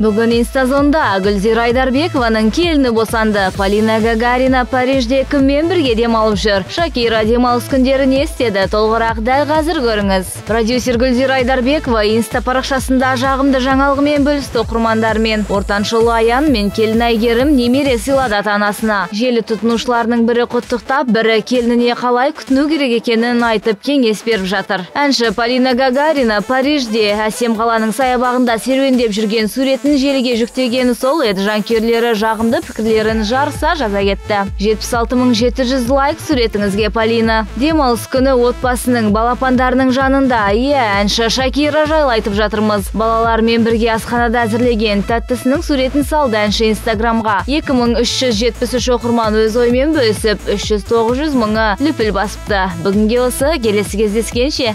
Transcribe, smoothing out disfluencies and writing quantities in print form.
Бүгін Инстазонда Гүлзира Айдарбекованың келіні босанды. Полина Гагарина Парижде кіммен бірге демалып жүр? Шакира демалыс күндері не істеді? Толығырақ дәл қазір көріңіз. Продюсер Гүлзира Айдарбекова Инста парақшасында жағымды жаңалығымен бөлісті оқырмандармен. Ортаншылы Аян мен келін Әйгерім немере сыйлады ата-анасына. Желі тұтынушыларының бірі құттықтап, бірі келініне қалай күтіну керек екенін айтып кеңес беріп жатыр. Әнші Полина Гагарина Парижде әсем қаланың саябағында серуендеп жүрген суретін желіге жүктегені сол еді. Жанкүйерлері жағымды пікірлерін жарыса жаза кетті. 76.700 лайк суретіңізге, Полина. Демалыс күні отбасының балапандарының жанында. Әнші Шакира жайлы айтып жатырмыз. Балалармен бірге асханада әзірлеген тәттісінің суретін салды әнші Инстаграмға. 2373 оқырман өз оймен бөлісіп, 300-900 мыңы лүпіл басыпты. Бүгінге осы, келесі кездескенше.